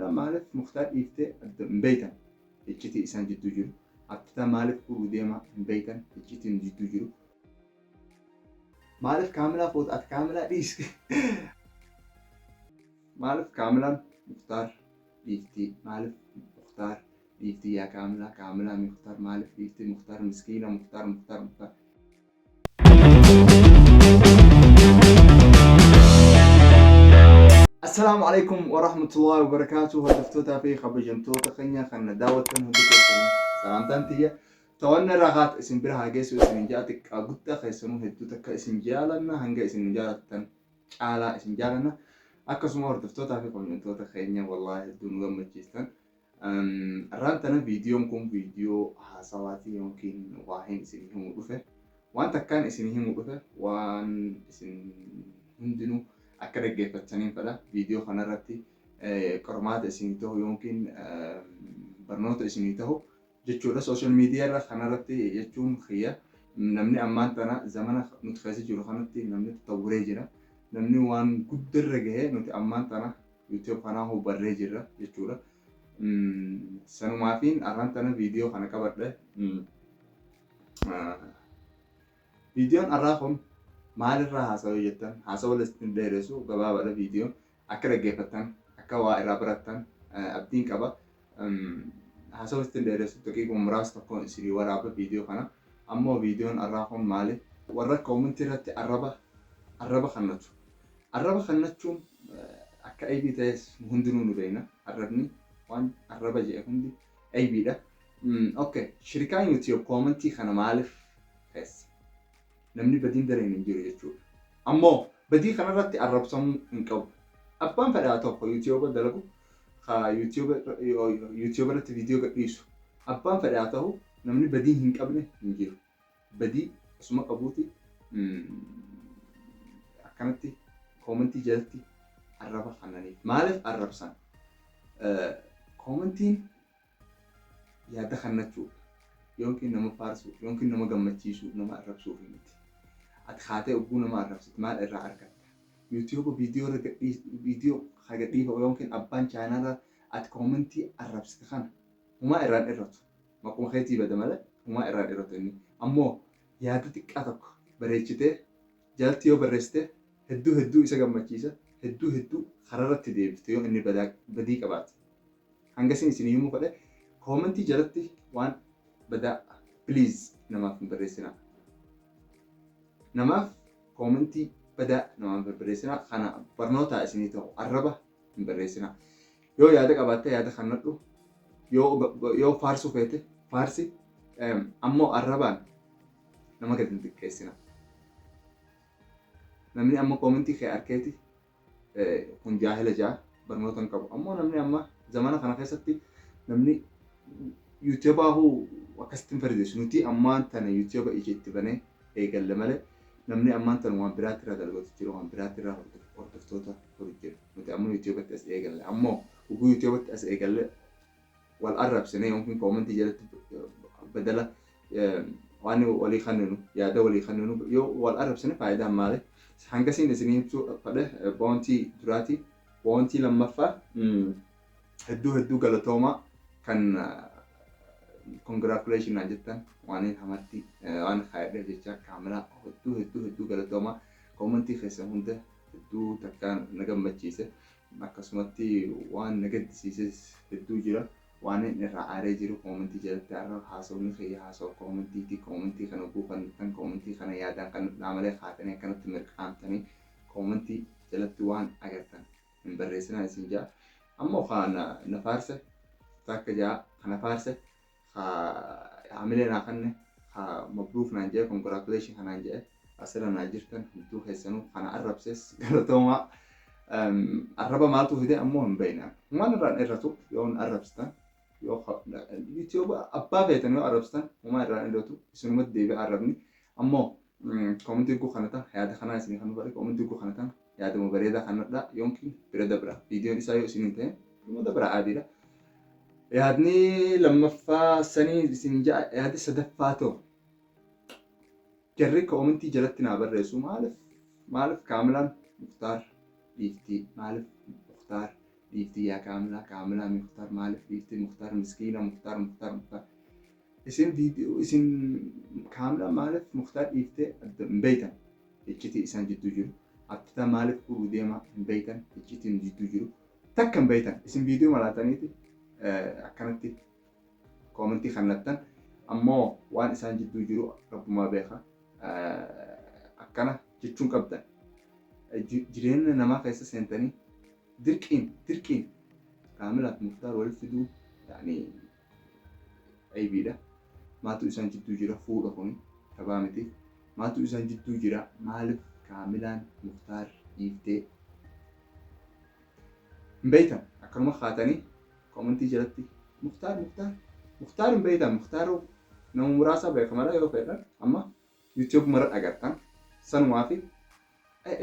كاملة مالف مختار إيفتي بيتا إجتي إسان جدو جرو أبتا مالف كورو ديما بيتا إجتي جدو جرو مالف كاملة فوت أت كاملة ريسك مالف كاملة مختار إيفتي مالف مختار إيفتي يا كاملة كاملة مختار مالف إيفتي مختار مسكينة مختار. السلام عليكم ورحمة الله وبركاته. هدفتوتا في خبجنتوتا خنيا خنا داوتن هدوكو سلام تانتيا تونا رغات اسم برها جيسو اسم جاتك أقطة خيسنو هدوتا كاسم جالنا هنجا اسم جالتن على اسم جالنا أكسمو هدفتوتا في خبجنتوتا خنيا والله هدون غمت جيستن رانتنا فيديوكم فيديو حصلاتي يمكن واحد اسمهم وقفة وانت كان اسمهم وقفة وان اسم هندنو أكره جيفتنين فلا فيديو خنرتي كرمات اسميته يمكن برنامج اسميته جتشورة سوشيال ميديا را خنرتي يجون خيا نمني أمان تنا زمان نتخاسي جورو خنرتي نمني تطوري جرا نمني وان قدر رجه نت أمان تنا يوتيوب خنا هو بري جرا جتشورة سنو مافين أران تنا فيديو خنا كبر ده فيديو أراهم maal irraa haasawee jettan haasawaa listiin dheeressu gabaabadha viidiyoo akka dhaggeeffattan akka waa irraa barattan abdiin qaba. Haasawaa listiin dheeressu daqiiquma muraasa tokkoon isinii waraaba viidiyoo kana. Ammoo viidiyoon irraa kun maali? Warra koomentii irratti arraba kannatu. Arraba kannachuun akka aybii ta'es hundinuu nu beekna. Arrabni waan arraba jedhe hundi aybiidha. Okay, shirikaan YouTube koomentii kana maaliif keessa? namni badiin dareen hin jiru jechuudha. Ammoo badii kanarratti arrabsamuu hin qabu. Abbaan fedhaa tokko YouTube dalagu YouTube irratti viidiyoo gadhiisu. Abbaan fedhaa ta'u namni badii hin qabne hin jiru. Badii osuma qabuuti akkanatti koomentii jalatti arraba kannaniif. Maaliif arrabsan? Koomentiin yaada kannachuudha. Yookiin nama faarsuu, yookiin nama gammachiisuu, nama arrabsuuf miti. Ati haatee ugguu nama arrabsitu maal irraa argatta? YouTube viidiyoo hagadhiifa yookiin abbaan chaanalaa ati koomentii arrabsite kana humaa irraan irratu. Maquma keetii bada malee humaa irraan irratu inni. Ammoo yaada xiqqaa tokko bareechitee jalatti yoo barreessite hedduu isa gammachiisa. Hedduu kararratti deebifte yoo inni badii qabaate. Hangasin isin himuu fedhe koomentii jalatti waan badaa please namaaf hin barreessinaa. Namaaf koomentii badaa namaaf hin barreessinaa. Kana barnoota isinii ta'u arraba hin barreessinaa. Yoo yaada qabaatte yaada kannadhu. Yoo faarsuu feete faarsi. Ammoo arrabaan nama gadi hin xiqqeessinaa. Namni amma koomentii kee arkeeti kun jaahila ja'a barnoota hin qabu. Ammoo namni amma zamana kana keessatti namni YouTube akkasitti hin fardeessu. Nuti ammaan tana YouTube itti banee eegalle malee namni ammaan tana waan biraatti irraa dalagatu jiru waan biraatti irraa hordoftoota horu jiru. Nuti ammoo YouTubetti as eegalle. Ammoo ugguu YouTubetti as eegalle wal arrabsine yookiin koomentii jalatti badala waan walii kanninu yaada walii kanninu yoo wal arrabsine faayidaan maali? Hangasiin isinii ibsuu fedhe boontii duraati. Boontii lammaffaa hedduu galatoomaa kan congratulations na jettan waan hamatti waan khayr jecha kaameraa hedduu galatoomaa koomentii keessan hunda hedduu takkaan na gammachiise akkasumatti waan na gaddisiise hedduu jira waan irraa aaree jiru koomentii jalatti arra haasawni khayya haasaw koomentii kana buufantan koomentii kana yaadaan kan naamalee haatanii akkanatti mirqaantanii koomentii jalatti waan agartan hin barreessinaa isin jaa. Ammoo na faarse takka jaa kana faarse عاملين آخرنا مبروك نانجيه congratulations نانجيه أصلا ناجرتن هدو حسنو خنا عرب سيس قالتوما عربة مالتو هدي أمهم بينا ما نران إرتو يون عربستان يو يوتيوب أبا فيتن يو عربستان وما نران إرتو سنو مدي بعربني أمو كومنتي كو خنتا هذا خنا اسمي خنو بري كومنتي كو خنتا هذا مبريدا خنا لا يمكن بريدا برا فيديو نسايو سنتين مدبر عادي لا yaadni lammaffaa sanii isin ja'a yaadi sadaffaatoo jarri koomentii jalatti naa barreessu maaliif kaamilaan muktaar dhiiftii maaliif muktaar dhiifti yaa kaamilaa Mukhtaar maaliif dhiifti Mukhtaar miskiina Mukhtaar isin kaamilaa maaliif Mukhtaar dhiiftee hin beektan iccitii isaan jidduu jiru abtitaa maaliif fuudhuu deemaa hin beektan iccitiin jidduu jiru takka hin beektan isin viidiyoo malaataniiti akkanatti koomentii kannattan ammoo waan isaan jidduu jiru rabbumaa beeka akkana jechuun qabdan jireenya namaa keessa seentanii dirqiin kaamilaaf Mukhtaar walitti fiduu yaani aybiidha. Maatu isaan jidduu jira fuudha kuni taphaa miti. Maatu isaan jidduu jira maaliif kaamilaan Mukhtaar dhiiftee hin beektan akkanuma kaatanii koomentii jalatti Mukhtaar hin beektan Mukhtaar nama muraasa beekamadha yoo fedhan amma YouTube mara agartan sanumaa fi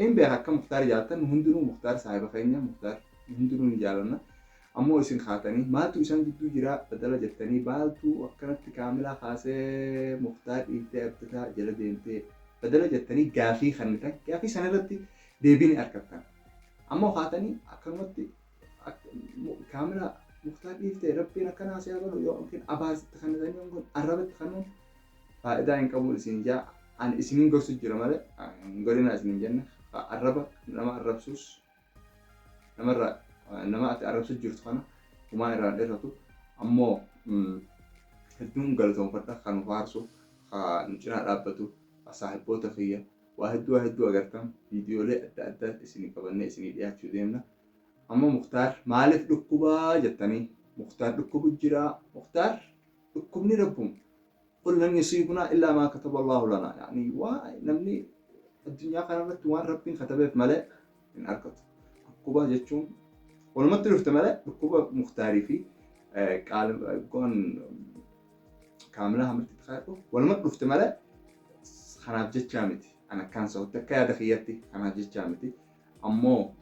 hin beeka akka Mukhtaar jaalatan hundinuu Mukhtaar saahiba keenya Mukhtaar hundinuu ni jaalanna. Ammoo isin kaatanii maatu isaan jidduu jira badala jettanii baaltu akkanatti kaamilaa kaasee Mukhtaar dhiiftee abtitaa jala deemtee badala jettanii gaafii kennitan gaafii sanarratti deebii argattan. Ammoo kaatanii akkanumatti kaamilaa Mukhtaar dhiiftee rabbiin akkana haasee galu yookiin abaasitti kennitanii yookiin arrabatti kennuun faayidaa hin qabu isin jaa an isinin gorsu jira malee godina isinin jenne arraba nama arrabsuus namarraa nama ati arrabsu jirtu kana humaan irraan dheeratu ammoo hedduun galatoonfadha kan faarsu nu cinaa dhaabbatu saahiboota kiyya waa hedduu agartan viidiyoolee adda addaa isinii qabannee isinii dhiyaachuu deemna. Ammoo Mukhtaar maaliif dhukkubaa jettanii Mukhtaar dhukkubu jira Mukhtaar dhukkubni rabbuun قل لن يصيبنا إلا ما كتب الله لنا يعني ونمني الدنيا كانت وان ربين كتبه في ملأ من أركض كوبا جتشون ولما تلفت ملأ كوبا مختاري في قال كون كاملة هم تتخيلوا ولما تلفت ملأ خناب جت جامتي أنا كان صوت كيا دخيتي خناب جت جامتي أمو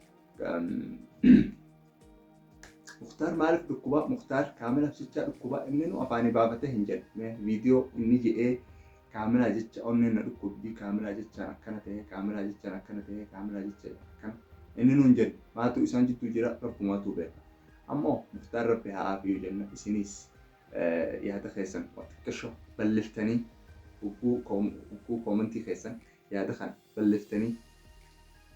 Mukhtaar maaliif dhukkuba Mukhtaar kaamilaa jecha dhukkuba inni nu afaanii baafatee hin jedhu viidiyoo inni jedhee kaamilaa jecha onneen na dhukkubbii kaamilaa jechaan akkana ta'e kaamilaa jechaan akkana ta'e kaamilaa jecha akkana inni nu hin jedhu maatu isaan jidduu jira rabbumaatu beeka. Ammoo Mukhtaar rabbi haa afiyu jenna isinis yaada keessan xiqqisho balliftanii ugguu koomentii keessan yaada kan balliftanii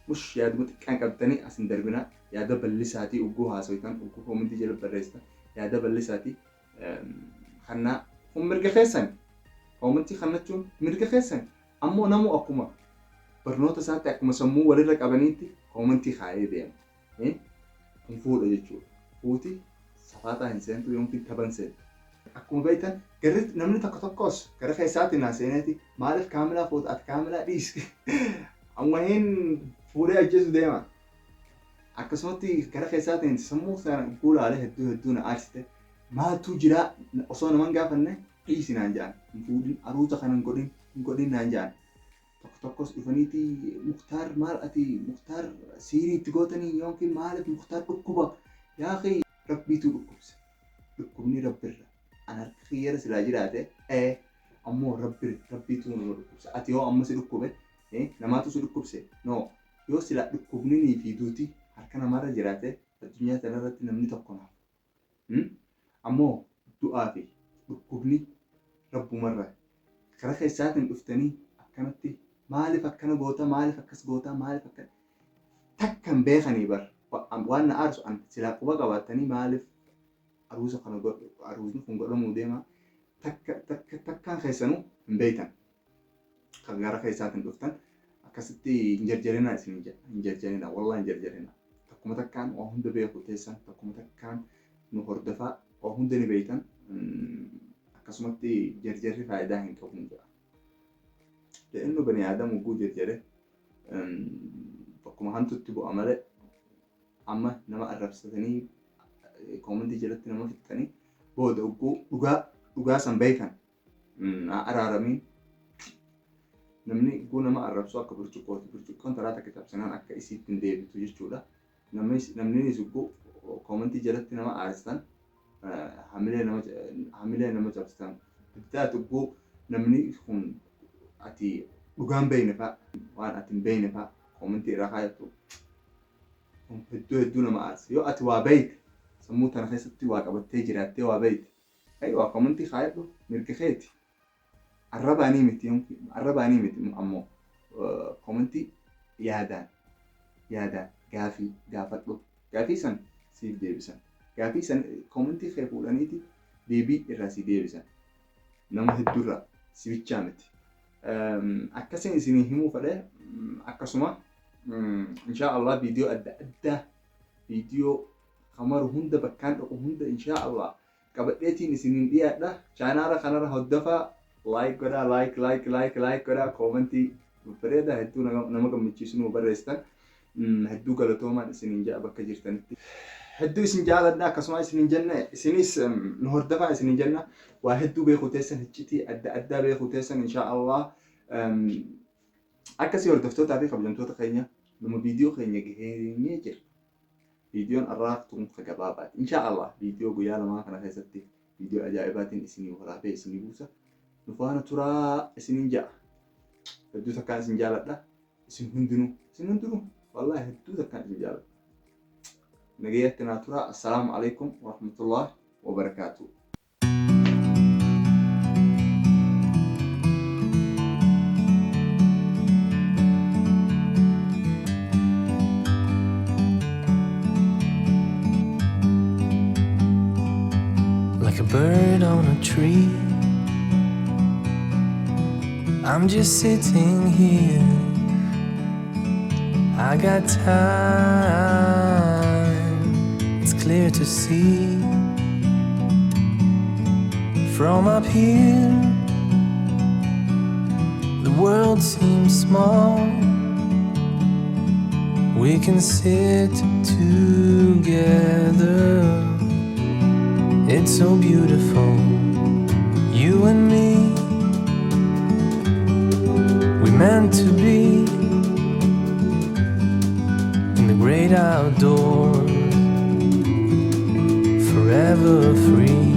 mush yaaduma xiqqaan qabdanii asin darbina yaada bal'isaatii ugguu haasoitan ugguu koomentii jala barreessita yaada bal'isaatii kannaa kun mirga keessan koomentii kannachuun mirga keessan ammoo namu akkuma barnoota isaatti akkuma sammuu walirra qabaniitti koomentii kaayee deema kun fuudha jechuudha fuuti safaataa hin seentu yookiin taban seentu akkuma beektan garri namni tokkos gara keessaatiin naaseeneeti maaliif kaamilaa fuuta ati kaamilaa dhiiski amma hin fuudhee ajjeesu deema. Akkasumatti gara keessaatiin sammuu sana guulaalee hedduu na aarsite maaltu jira osoo naman gaafanne dhiisi naan jedhan hin fuudhin aruuta kana hin godhin naan jedhan tokkos dhufaniiti Mukhtaar maal ati Mukhtaar siirii itti gootanii yookiin maaliif Mukhtaar dhukkuba yaa akhi rabbiitu dhukkubse dhukkubni rabbirra an harka kiyyara silaa jiraate ammoo rabbiitu nu dhukkubse ati yoo amma si dhukkube namaatu si dhukkubse no yoo silaa dhukkubninii fi duuti harka namarra jiraate addunyaa kanarratti namni tokko naaf ammoo du'aa fi dhukkubni rabbumarra kara keessaatiin dhuftanii akkanatti maaliif akkana goota maaliif akkas goota maaliif akkana takkan beekanii bar waan na aarsu an silaa quba qabaatanii maaliif aruusni kun godhamuu deema takkaan keessanuu hin beektan kan gara keessaatiin dhuftan akkasitti hin jarjarina isin hin jarjarina wallah hin jarjarina takkuma takkaan waa hunda beeku teessan takkuma takkaan nu hordofaa waa hunda ni beektan akkasumatti jarjarri faayidaa hin qabu hin jedha. Le'innu bani aadamu ugguu jarjare bakkuma hantutti bu'a malee amma nama arrabsatanii koomentii jalatti nama fixxanii booda ugguu dhugaa san beekan araaramiin namni ugguu nama arrabsu akka burcuqqooti burcuqqoon taraa takka cabsanaan akka isiitti hin deebitu jechuudha. Namni ugguu koomentii jalatti nama aarsatan hamilee nama cabsitan bitaat ugguu namni kun ati dhugaan beeyne fa'a waan ati hin beeyne fa'a koomentii irraa kaayattu hedduu nama aarsa. Yoo ati waa beeyte sammuu tana keessatti waa qabattee jiraattee waa beeyte. Aywa komantii kaayadhu mirga keeti. Arrabaanii miti ammoo komantii yaadaan gaafii gaafadhu. Gaafii san siif deebisan. Gaafii san komantii kee fuudhaniiti deebii irraa si deebisan. Nama hedduurraa si bichaa miti. Akkasiin isinii himuu fedhe akkasuma inshaallah viidiyoo adda addaa viidiyoo kamaru hunda bakkaan dhaqu hunda inshaallah qabadheetiin isiniin dhiyaadha. Chaanaala kanarra hordofaa like godhaa komantii bareedaa hedduu nama gammachiisu nu barreessitan. Hedduu galatoomaan isiniin ja'a bakka jirtanitti. Hedduu isin jaaladha akkasuma isiniin jenna isinis nu hordofaa isiniin jenna. Waa hedduu beekuu teessan iccitii adda addaa beekuu teessan inshaallah. Akkasii hordoftootaa fi kabajamtoota keenya nama viidiyoo keenya gaheenyee jira. Viidiyoon arraaqtuun ka gabaabaati. Inshaallah viidiyoo guyyaa lamaa kana keessatti viidiyoo ajaa'ibaatiin isinii waraabee isinii buusa. Nu faana turaa isiniin ja'a. Hedduu takkaan isin jaaladha. Isin hundinuu wallahi hedduu takkaan isin jaaladha. Nagayatti naa turaa. Assalaamu alaikum wa rahmatullahi wa barakaatuh. Like a bird on a tree, I'm just sitting here. I got time, it's clear to see. From up here, the world seems small. We can sit together. It's so beautiful, you and me. We meant to be in the great outdoors, forever free.